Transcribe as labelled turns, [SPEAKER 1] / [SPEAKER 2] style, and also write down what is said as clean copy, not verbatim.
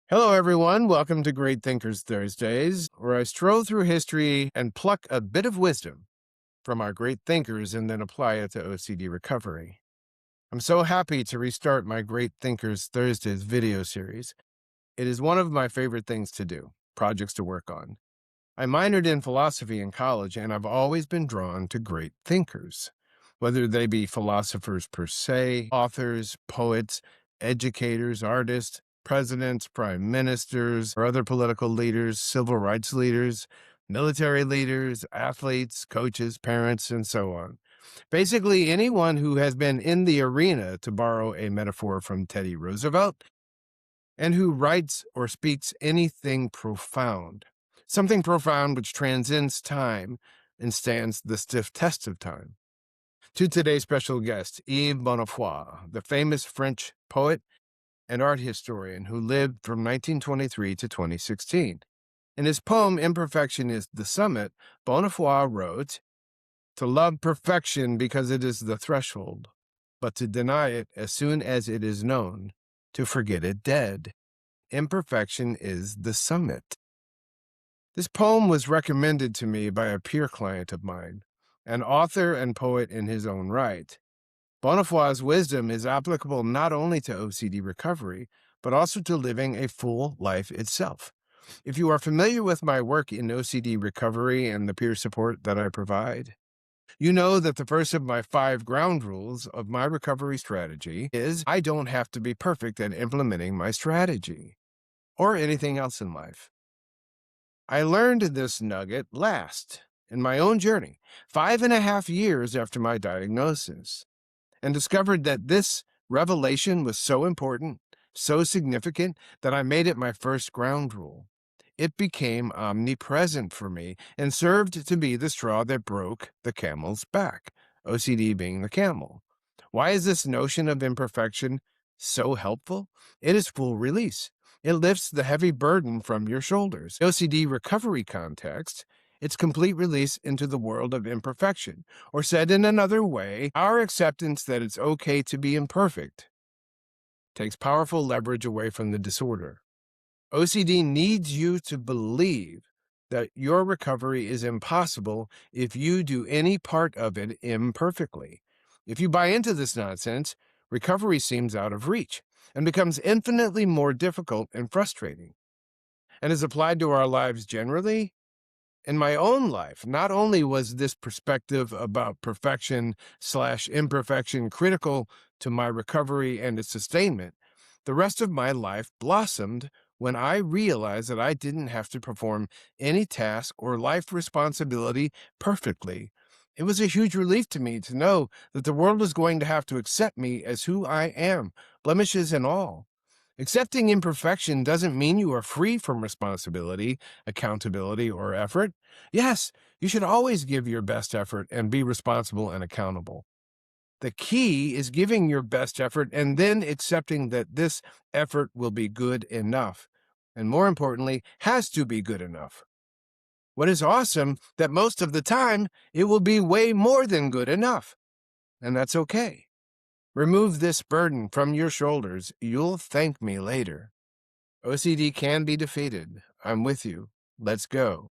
[SPEAKER 1] Hello, everyone. Welcome to Great Thinkers Thursdays, where I stroll through history and pluck a bit of wisdom from our great thinkers and then apply it to OCD recovery. I'm so happy to restart my Great Thinkers Thursdays video series. It is one of my favorite things to do, projects to work on. I minored in philosophy in college, and I've always been drawn to great thinkers, whether they be philosophers per se, authors, poets, educators, artists, presidents, prime ministers, or other political leaders, civil rights leaders, military leaders, athletes, coaches, parents, and so on. Basically, anyone who has been in the arena, to borrow a metaphor from Teddy Roosevelt, and who writes or speaks anything profound. Something profound which transcends time and stands the stiff test of time. To today's special guest, Yves Bonnefoy, the famous French poet and art historian who lived from 1923 to 2016. In his poem, Imperfection is the Summit, Bonnefoy wrote, "To love perfection because it is the threshold, but to deny it as soon as it is known, to forget it dead. Imperfection is the summit." This poem was recommended to me by a peer client of mine, an author and poet in his own right. Bonnefoy's wisdom is applicable not only to OCD recovery, but also to living a full life itself. If you are familiar with my work in OCD recovery and the peer support that I provide, you know that the first of my 5 ground rules of my recovery strategy is I don't have to be perfect at implementing my strategy or anything else in life. I learned this nugget last in my own journey, 5.5 years after my diagnosis, and discovered that this revelation was so important, so significant, that I made it my first ground rule. It became omnipresent for me and served to be the straw that broke the camel's back, OCD being the camel. Why is this notion of imperfection so helpful? It is full release. It lifts the heavy burden from your shoulders. OCD recovery context, it's complete release into the world of imperfection. Or said in another way, our acceptance that it's okay to be imperfect takes powerful leverage away from the disorder. OCD needs you to believe that your recovery is impossible if you do any part of it imperfectly. If you buy into this nonsense, recovery seems out of reach and becomes infinitely more difficult and frustrating. And as applied to our lives generally, in my own life, not only was this perspective about perfection/imperfection critical to my recovery and its sustainment, the rest of my life blossomed when I realized that I didn't have to perform any task or life responsibility perfectly. It was a huge relief to me to know that the world was going to have to accept me as who I am, blemishes and all. Accepting imperfection doesn't mean you are free from responsibility, accountability, or effort. Yes, you should always give your best effort and be responsible and accountable. The key is giving your best effort and then accepting that this effort will be good enough, and more importantly, has to be good enough. What is awesome that most of the time it will be way more than good enough, and that's okay. Remove this burden from your shoulders. You'll thank me later. OCD can be defeated. I'm with you. Let's go.